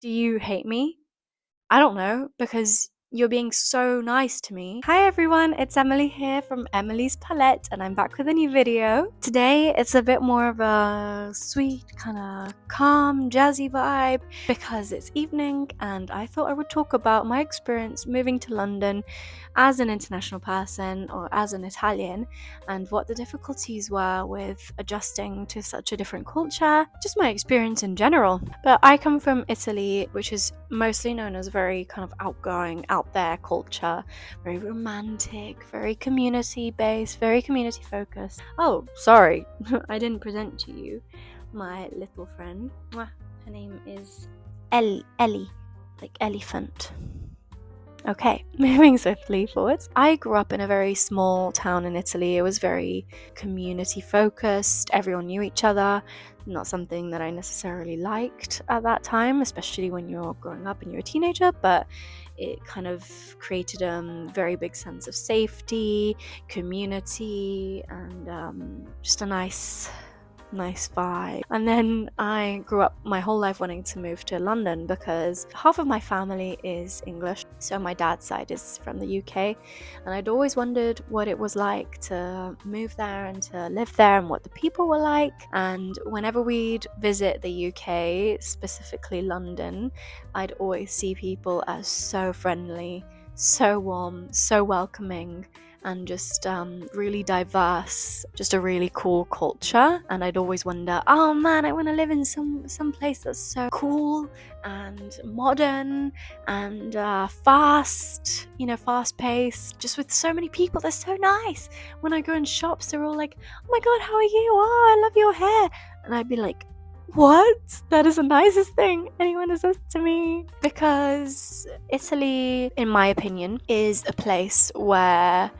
Do you hate me? I don't know, because you're being so nice to me. Hi everyone, it's Emily here from Emily's Palette, and I'm back with a new video. Today it's a bit more of a sweet, kind of calm, jazzy vibe because it's evening and I thought I would talk about my experience moving to London as an international person or as an Italian, and what the difficulties were with adjusting to such a different culture, just my experience in general. But I come from Italy, which is mostly known as very kind of outgoing, out there culture, very romantic, very community based, very community focused. Oh, sorry, I didn't present to you my little friend. Her name is Ellie, like elephant. Okay, moving swiftly forwards. I grew up in a very small town in Italy. It was very community focused. Everyone knew each other. Not something that I necessarily liked at that time, especially when you're growing up and you're a teenager, but it kind of created a very big sense of safety, community, and just a nice vibe. And then I grew up my whole life wanting to move to London because half of my family is English, so my dad's side is from the UK, and I'd always wondered what it was like to move there and to live there and what the people were like. And whenever we'd visit the UK, specifically London, I'd always see people as so friendly, so warm, so welcoming, and just really diverse, just a really cool culture. And I'd always wonder, oh man, I want to live in some place that's so cool and modern and fast, fast paced, just with so many people. They're so nice. When I go in shops, they're all like, oh my god, how are you? Oh, I love your hair. And I'd be like, what? That is the nicest thing anyone has said to me. Because Italy, in my opinion, is a place where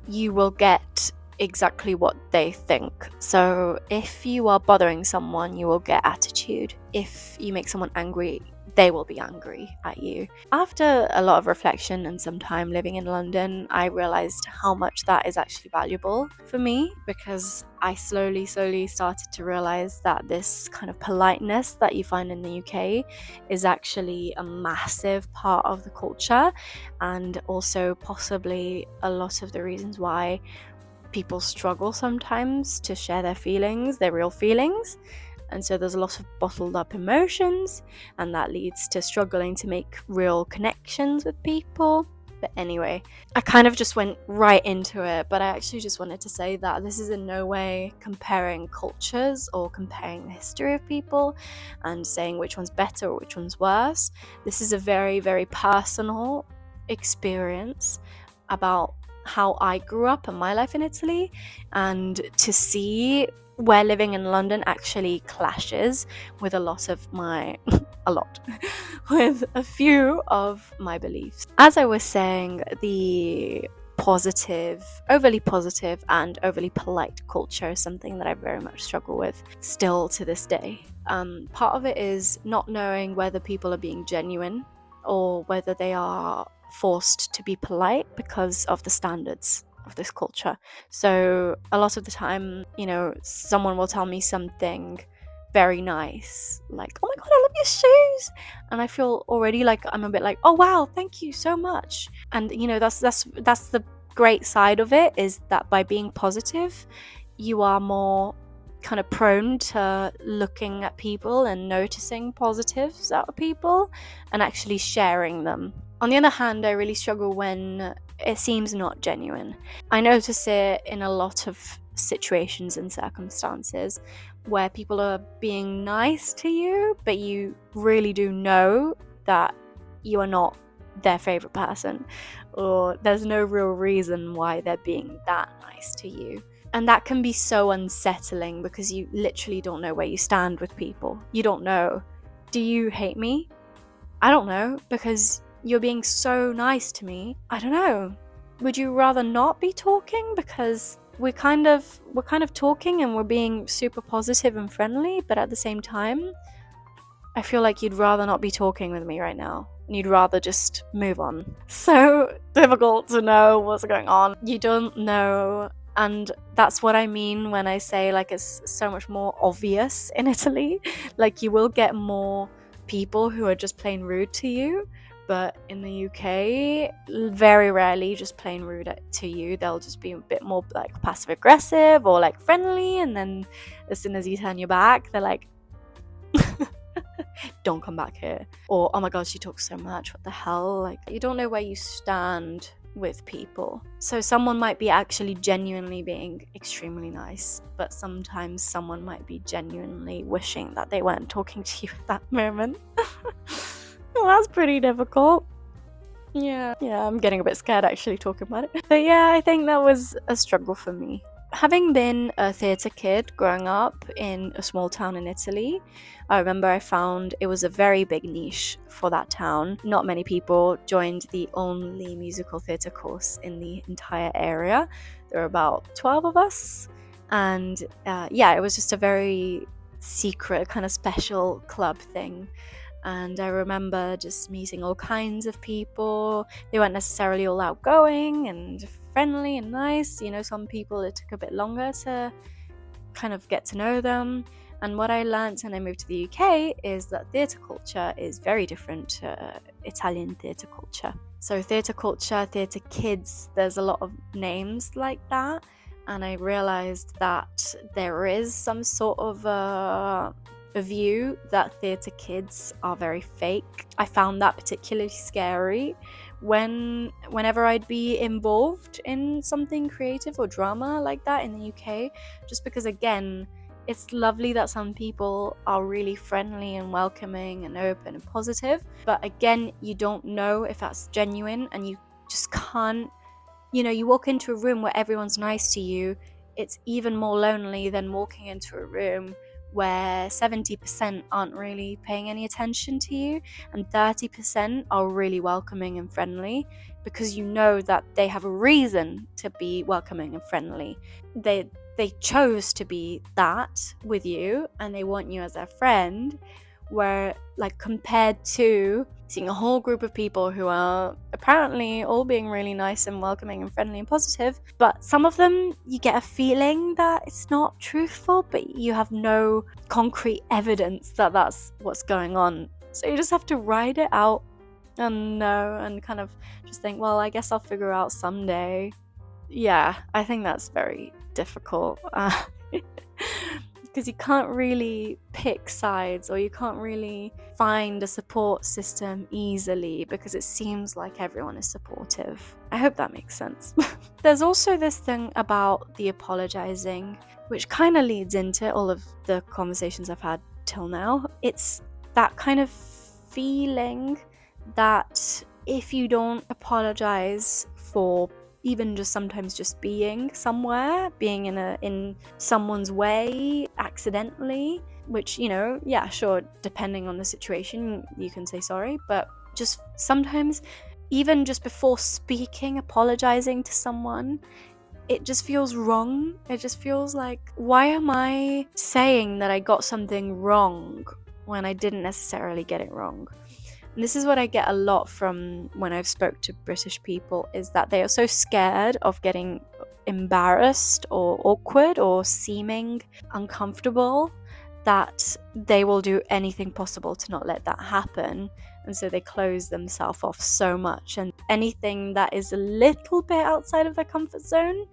you will get exactly what they think. So if you are bothering someone, you will get attitude. If you make someone angry, they will be angry at you. After a lot of reflection and some time living in London, I realized how much that is actually valuable for me, because I slowly started to realize that this kind of politeness that you find in the UK is actually a massive part of the culture, and also possibly a lot of the reasons why people struggle sometimes to share their feelings, their real feelings. And so there's a lot of bottled up emotions, and that leads to struggling to make real connections with people. But anyway, I kind of just went right into it, but I actually just wanted to say that this is in no way comparing cultures or comparing the history of people and saying which one's better or which one's worse. This is a very, very personal experience about how I grew up and my life in Italy, and to see where living in London actually clashes with a lot of my with a few of my beliefs. As I was saying, the overly positive and overly polite culture is something that I very much struggle with still to this day. Part of it is not knowing whether people are being genuine or whether they are forced to be polite because of the standards of this culture. So a lot of the time, someone will tell me something very nice, like, oh my god, I love your shoes, and I feel already like I'm a bit like, oh wow, thank you so much. And that's the great side of it, is that by being positive, you are more kind of prone to looking at people and noticing positives out of people and actually sharing them. On the other hand, I really struggle when it seems not genuine. I notice it in a lot of situations and circumstances where people are being nice to you, but you really do know that you are not their favorite person, or there's no real reason why they're being that nice to you. And that can be so unsettling because you literally don't know where you stand with people. You don't know. Do you hate me? I don't know, because you're being so nice to me. I don't know. Would you rather not be talking because we're kind of talking and we're being super positive and friendly, but at the same time, I feel like you'd rather not be talking with me right now. And you'd rather just move on. So difficult to know what's going on. You don't know. And that's what I mean when I say, like, it's so much more obvious in Italy. Like, you will get more people who are just plain rude to you. But in the UK, very rarely just plain rude to you. They'll just be a bit more like passive aggressive or like friendly, and then as soon as you turn your back, they're like, don't come back here. Or, oh my god, she talks so much, what the hell? Like, you don't know where you stand with people. So someone might be actually genuinely being extremely nice, but sometimes someone might be genuinely wishing that they weren't talking to you at that moment. Well, that's pretty difficult. Yeah, I'm getting a bit scared actually talking about it. But yeah, I think that was a struggle for me. Having been a theatre kid growing up in a small town in Italy, I remember I found it was a very big niche for that town. Not many people joined the only musical theatre course in the entire area. There were about 12 of us. And it was just a very secret, kind of special club thing. And I remember just meeting all kinds of people. They weren't necessarily all outgoing and friendly and nice. You know, some people it took a bit longer to kind of get to know them. And what I learned when I moved to the UK is that theatre culture is very different to Italian theatre culture. So theatre culture, theatre kids, there's a lot of names like that. And I realized that there is some sort of a view that theatre kids are very fake. I found that particularly scary whenever I'd be involved in something creative or drama like that in the UK, just because again, it's lovely that some people are really friendly and welcoming and open and positive, but again, you don't know if that's genuine, and you just can't, you walk into a room where everyone's nice to you. It's even more lonely than walking into a room where 70% aren't really paying any attention to you and 30% are really welcoming and friendly, because you know that they have a reason to be welcoming and friendly. They chose to be that with you and they want you as their friend, where like compared to seeing a whole group of people who are apparently all being really nice and welcoming and friendly and positive, but some of them you get a feeling that it's not truthful, but you have no concrete evidence that that's what's going on. So you just have to ride it out and know and kind of just think, well, I guess I'll figure out someday. Yeah, I think that's very difficult. Because you can't really pick sides, or you can't really find a support system easily because it seems like everyone is supportive. I hope that makes sense. There's also this thing about the apologizing, which kind of leads into all of the conversations I've had till now. It's that kind of feeling that if you don't apologize for even just sometimes just being somewhere, being in someone's way accidentally, which, sure, depending on the situation, you can say sorry, but just sometimes, even just before speaking, apologizing to someone, it just feels wrong. It just feels like, why am I saying that I got something wrong when I didn't necessarily get it wrong? And this is what I get a lot from when I've spoke to British people, is that they are so scared of getting embarrassed or awkward or seeming uncomfortable that they will do anything possible to not let that happen. And so they close themselves off so much, and anything that is a little bit outside of their comfort zone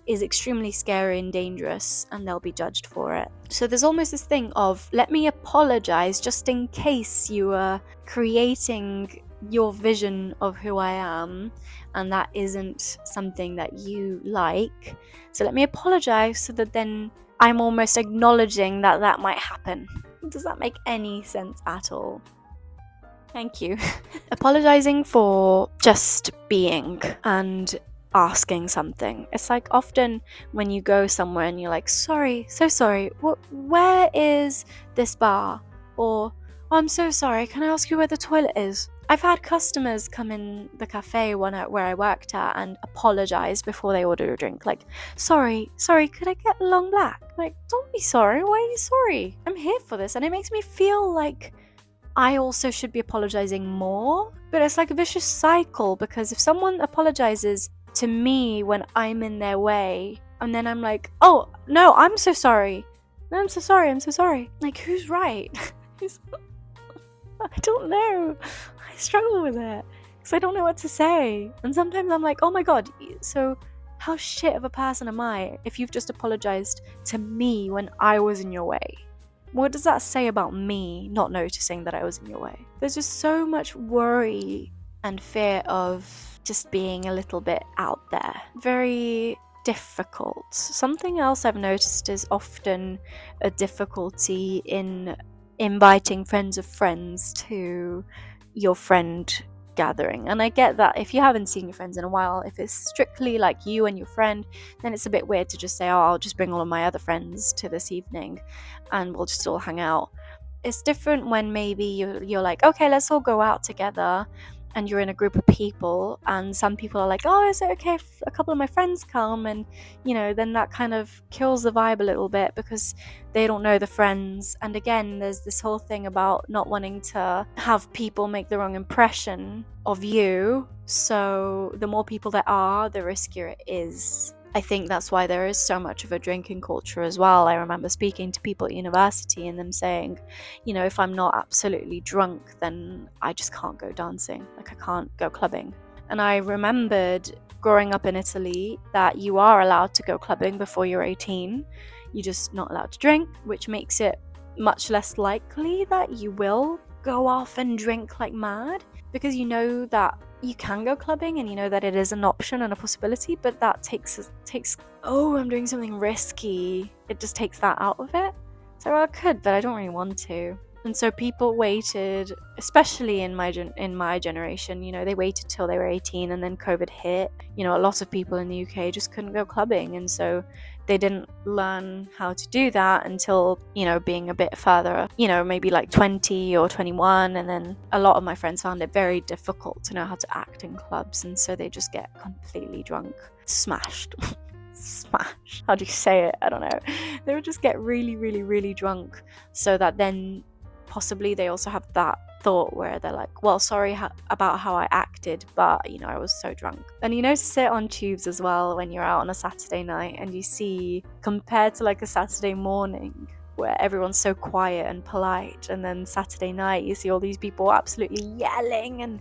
is extremely scary and dangerous, and they'll be judged for it. So there's almost this thing of, let me apologize just in case you are creating your vision of who I am and that isn't something that you like. So let me apologize so that then I'm almost acknowledging that that might happen. Does that make any sense at all? Thank you. Apologizing for just being and asking something. It's like often when you go somewhere and you're like, sorry, so sorry, where is this bar? Or, oh, I'm so sorry, can I ask you where the toilet is? I've had customers come in the cafe where I worked at and apologize before they order a drink. Like, sorry, could I get a long black? Like, don't be sorry. Why are you sorry? I'm here for this. And it makes me feel like I also should be apologizing more. But it's like a vicious cycle, because if someone apologizes to me when I'm in their way, and then I'm like, oh, no, I'm so sorry. No, I'm so sorry. Like, who's right? I don't know. I struggle with it because I don't know what to say. And sometimes I'm like, oh my god, so how shit of a person am I if you've just apologized to me when I was in your way? What does that say about me not noticing that I was in your way? There's just so much worry and fear of just being a little bit out there. Very difficult. Something else I've noticed is often a difficulty in inviting friends of friends to your friend gathering. And I get that if you haven't seen your friends in a while, if it's strictly like you and your friend, then it's a bit weird to just say, oh, I'll just bring all of my other friends to this evening and we'll just all hang out. It's different when maybe you're like, okay, let's all go out together, and you're in a group of people and some people are like, oh, is it okay if a couple of my friends come? And then that kind of kills the vibe a little bit because they don't know the friends. And again, there's this whole thing about not wanting to have people make the wrong impression of you, so the more people there are, the riskier it is. I think that's why there is so much of a drinking culture as well. I remember speaking to people at university and them saying, if I'm not absolutely drunk, then I just can't go dancing. Like, I can't go clubbing. And I remembered growing up in Italy that you are allowed to go clubbing before you're 18. You're just not allowed to drink, which makes it much less likely that you will go off and drink like mad, because you know that you can go clubbing and you know that it is an option and a possibility, but that takes oh, I'm doing something risky. It just takes that out of it. So I could, but I don't really want to. And so people waited, especially in my generation, they waited till they were 18 and then COVID hit. A lot of people in the UK just couldn't go clubbing, and so they didn't learn how to do that until, being a bit further, maybe like 20 or 21. And then a lot of my friends found it very difficult to know how to act in clubs, and so they just get completely drunk, smashed. Smash. How do you say it? I don't know. They would just get really, really, really drunk, so that then possibly they also have that thought where they're like, well, sorry about how I acted, but I was so drunk. And you notice it on tubes as well when you're out on a Saturday night and you see, compared to like a Saturday morning where everyone's so quiet and polite, and then Saturday night you see all these people absolutely yelling and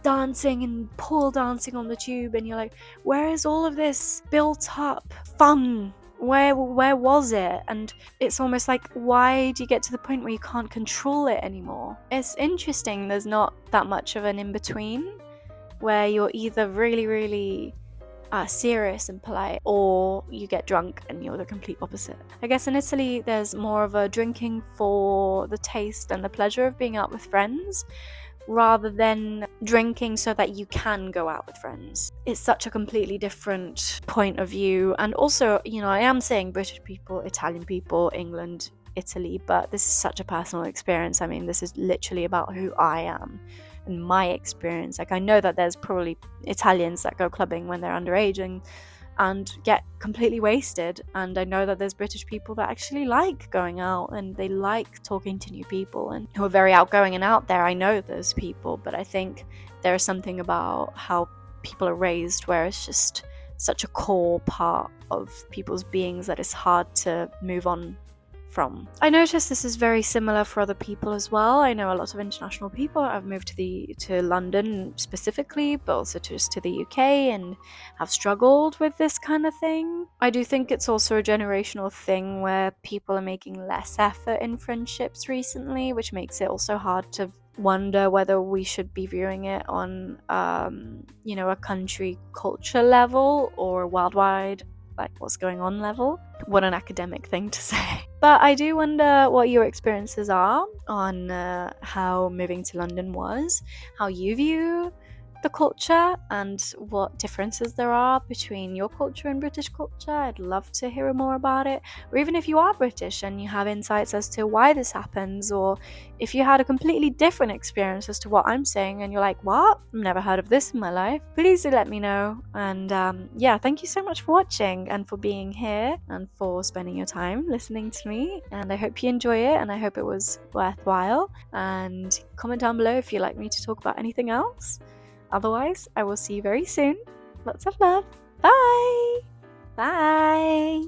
dancing and pole dancing on the tube, and you're like, where is all of this built up fun? Where was it? And it's almost like, why do you get to the point where you can't control it anymore? It's interesting, there's not that much of an in-between where you're either really, really serious and polite, or you get drunk and you're the complete opposite. I guess in Italy there's more of a drinking for the taste and the pleasure of being out with friends, rather than drinking so that you can go out with friends. It's such a completely different point of view. And also, I am saying British people, Italian people, England, Italy, but this is such a personal experience. I mean, this is literally about who I am and my experience. Like, I know that there's probably Italians that go clubbing when they're underage and get completely wasted, and I know that there's British people that actually like going out and they like talking to new people and who are very outgoing and out there. I know those people, but I think there is something about how people are raised where it's just such a core part of people's beings that it's hard to move on from. I notice this is very similar for other people as well. I know a lot of international people. I've moved to London specifically, but also just to the UK, and have struggled with this kind of thing. I do think it's also a generational thing where people are making less effort in friendships recently, which makes it also hard to wonder whether we should be viewing it on a country culture level or worldwide, like what's going on level. What an academic thing to say. But I do wonder what your experiences are on how moving to London was, how you view the culture, and what differences there are between your culture and British culture. I'd love to hear more about it. Or even if you are British and you have insights as to why this happens, or if you had a completely different experience as to what I'm saying and you're like, what? I've never heard of this in my life. Please do let me know. And thank you so much for watching and for being here and for spending your time listening to me. And I hope you enjoy it, and I hope it was worthwhile. And comment down below if you'd like me to talk about anything else. Otherwise, I will see you very soon. Lots of love. Bye. Bye.